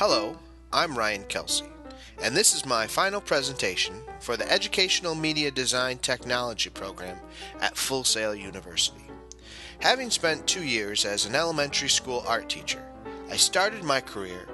Hello, I'm Ryan Kelsey, and this is my final presentation for the Educational Media Design Technology program at Full Sail University. Having spent 2 years as an elementary school art teacher, I started my career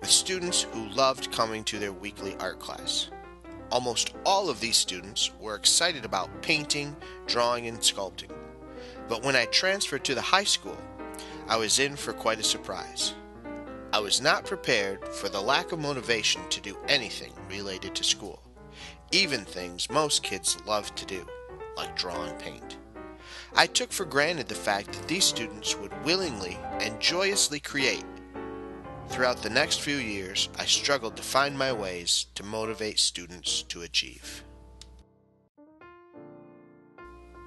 with students who loved coming to their weekly art class. Almost all of these students were excited about painting, drawing, and sculpting. But when I transferred to the high school, I was in for quite a surprise. I was not prepared for the lack of motivation to do anything related to school, even things most kids love to do, like draw and paint. I took for granted the fact that these students would willingly and joyously create. Throughout the next few years, I struggled to find my ways to motivate students to achieve.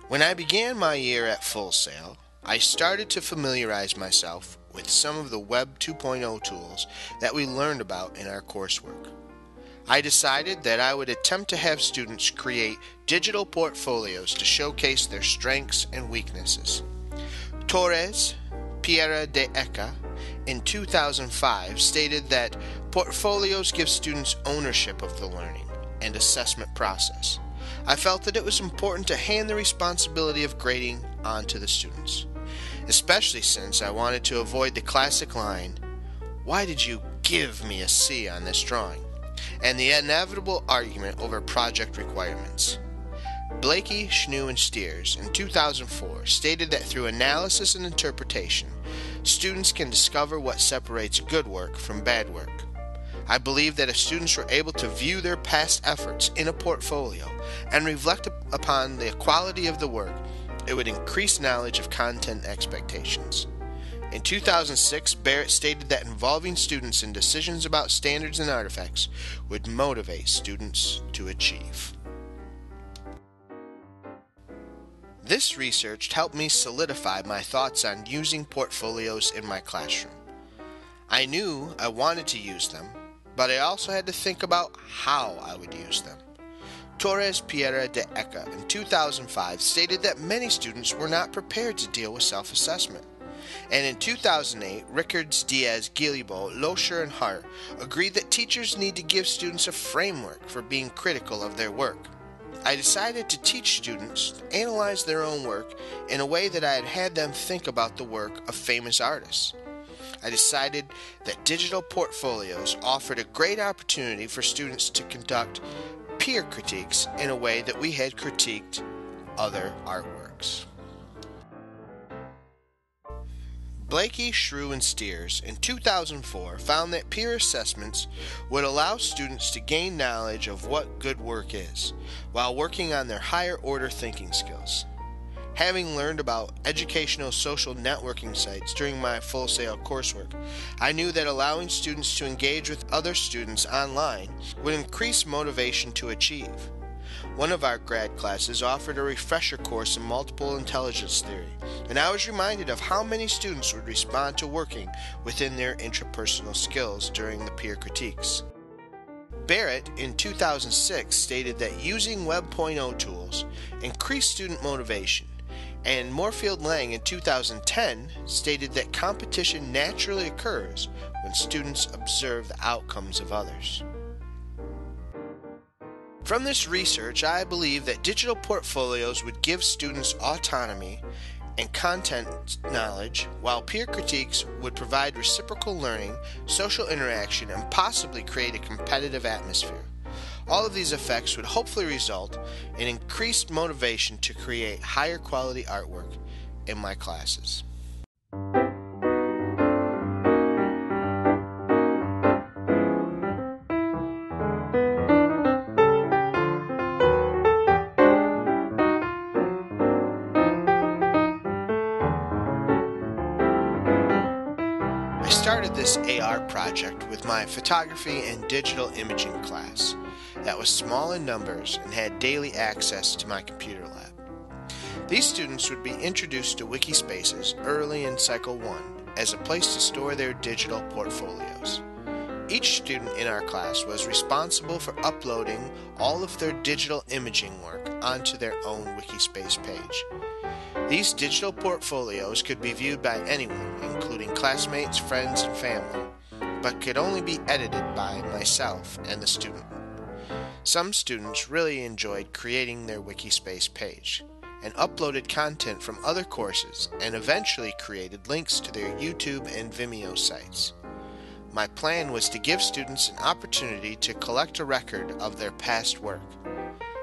When I began my year at Full Sail, I started to familiarize myself with some of the Web 2.0 tools that we learned about in our coursework. I decided that I would attempt to have students create digital portfolios to showcase their strengths and weaknesses. Torres Piera de Eca in 2005 stated that portfolios give students ownership of the learning and assessment process. I felt that it was important to hand the responsibility of grading onto the students, especially since I wanted to avoid the classic line, "Why did you give me a C on this drawing?" and the inevitable argument over project requirements. Blakey, Schnoo, and Steers in 2004 stated that through analysis and interpretation, students can discover what separates good work from bad work. I believe that if students were able to view their past efforts in a portfolio and reflect upon the quality of the work, it would increase knowledge of content expectations. In 2006, Barrett stated that involving students in decisions about standards and artifacts would motivate students to achieve. This research helped me solidify my thoughts on using portfolios in my classroom. I knew I wanted to use them, but I also had to think about how I would use them. Torres Piera de Eca in 2005 stated that many students were not prepared to deal with self-assessment. And in 2008, Rickards, Diaz, Guillibo, Loescher, and Hart agreed that teachers need to give students a framework for being critical of their work. I decided to teach students to analyze their own work in a way that I had had them think about the work of famous artists. I decided that digital portfolios offered a great opportunity for students to conduct peer critiques in a way that we had critiqued other artworks. Blakey, Schnoo, and Steers in 2004 found that peer assessments would allow students to gain knowledge of what good work is, while working on their higher order thinking skills. Having learned about educational social networking sites during my Full Sail coursework, I knew that allowing students to engage with other students online would increase motivation to achieve. One of our grad classes offered a refresher course in multiple intelligence theory, and I was reminded of how many students would respond to working within their intrapersonal skills during the peer critiques. Barrett in 2006 stated that using Web 2.0 tools increased student motivation, and Moorfield-Lang in 2010 stated that competition naturally occurs when students observe the outcomes of others. From this research, I believe that digital portfolios would give students autonomy and content knowledge, while peer critiques would provide reciprocal learning, social interaction, and possibly create a competitive atmosphere. All of these effects would hopefully result in increased motivation to create higher quality artwork in my classes. I started this AR project with my photography and digital imaging class that was small in numbers and had daily access to my computer lab. These students would be introduced to Wikispaces early in Cycle 1 as a place to store their digital portfolios. Each student in our class was responsible for uploading all of their digital imaging work onto their own Wikispace page. These digital portfolios could be viewed by anyone, including classmates, friends, and family. but could only be edited by myself and the student. Some students really enjoyed creating their Wikispace page and uploaded content from other courses and eventually created links to their YouTube and Vimeo sites. My plan was to give students an opportunity to collect a record of their past work.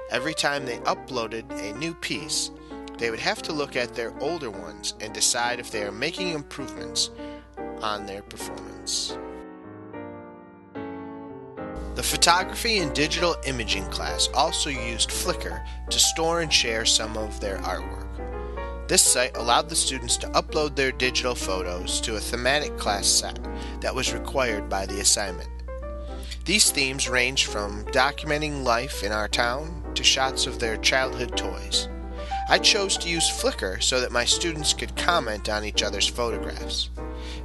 Every time they uploaded a new piece, they would have to look at their older ones and decide if they are making improvements on their performance. The photography and digital imaging class also used Flickr to store and share some of their artwork. This site allowed the students to upload their digital photos to a thematic class set that was required by the assignment. These themes ranged from documenting life in our town to shots of their childhood toys. I chose to use Flickr so that my students could comment on each other's photographs.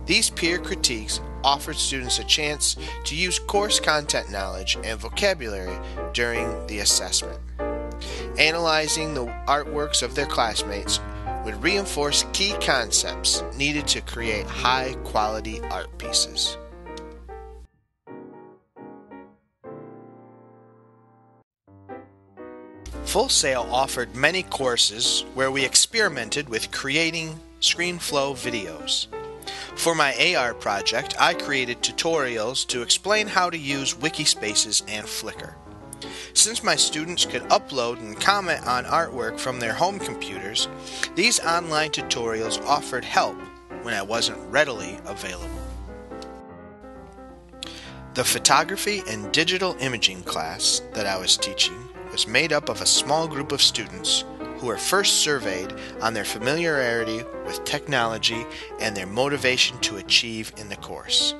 These peer critiques offered students a chance to use course content knowledge and vocabulary during the assessment. Analyzing the artworks of their classmates would reinforce key concepts needed to create high-quality art pieces. Full Sail offered many courses where we experimented with creating ScreenFlow videos. For my AR project, I created tutorials to explain how to use Wikispaces and Flickr. Since my students could upload and comment on artwork from their home computers, these online tutorials offered help when I wasn't readily available. The photography and digital imaging class that I was teaching was made up of a small group of students who were first surveyed on their familiarity with technology and their motivation to achieve in the course.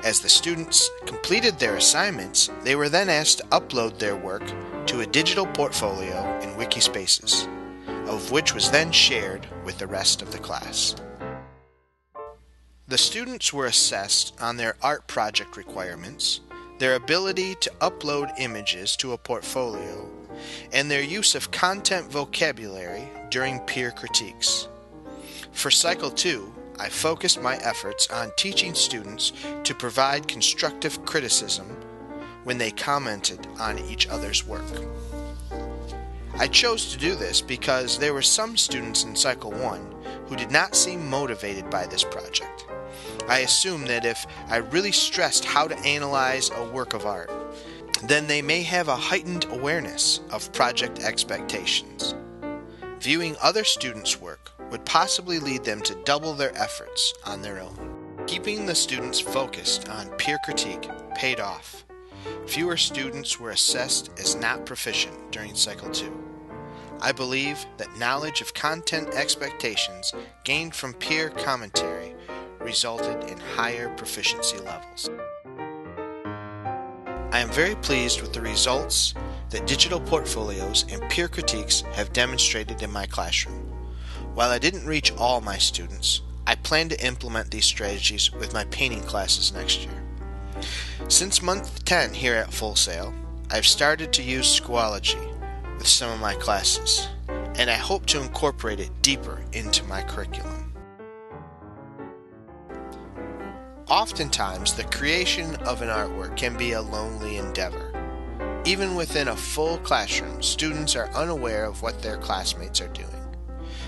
As the students completed their assignments, they were then asked to upload their work to a digital portfolio in Wikispaces, of which was then shared with the rest of the class. The students were assessed on their art project requirements, their ability to upload images to a portfolio, and their use of content vocabulary during peer critiques. For Cycle 2, I focused my efforts on teaching students to provide constructive criticism when they commented on each other's work. I chose to do this because there were some students in Cycle 1 who did not seem motivated by this project. I assumed that if I really stressed how to analyze a work of art, then they may have a heightened awareness of project expectations. Viewing other students' work would possibly lead them to double their efforts on their own. Keeping the students focused on peer critique paid off. Fewer students were assessed as not proficient during Cycle 2. I believe that knowledge of content expectations gained from peer commentary resulted in higher proficiency levels. I am very pleased with the results that digital portfolios and peer critiques have demonstrated in my classroom. While I didn't reach all my students, I plan to implement these strategies with my painting classes next year. Since month 10 here at Full Sail, I've started to use Schoology with some of my classes, and I hope to incorporate it deeper into my curriculum. Oftentimes, the creation of an artwork can be a lonely endeavor. Even within a full classroom, students are unaware of what their classmates are doing.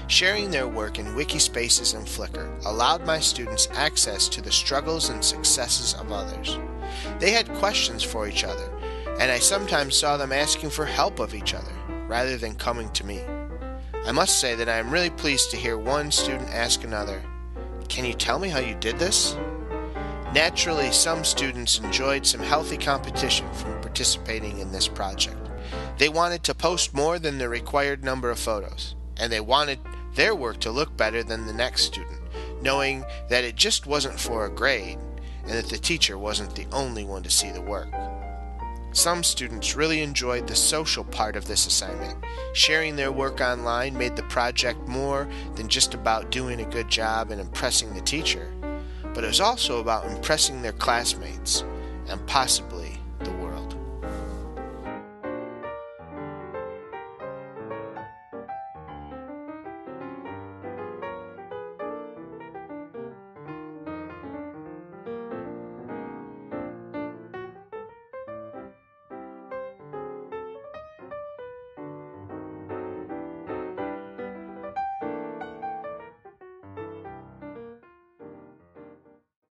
Sharing their work in Wikispaces and Flickr allowed my students access to the struggles and successes of others. They had questions for each other, and I sometimes saw them asking for help of each other, rather than coming to me. I must say that I am really pleased to hear one student ask another, "Can you tell me how you did this?" Naturally, some students enjoyed some healthy competition from participating in this project. They wanted to post more than the required number of photos, and they wanted their work to look better than the next student, knowing that it just wasn't for a grade, and that the teacher wasn't the only one to see the work. Some students really enjoyed the social part of this assignment. Sharing their work online made the project more than just about doing a good job and impressing the teacher, but it was also about impressing their classmates and possibly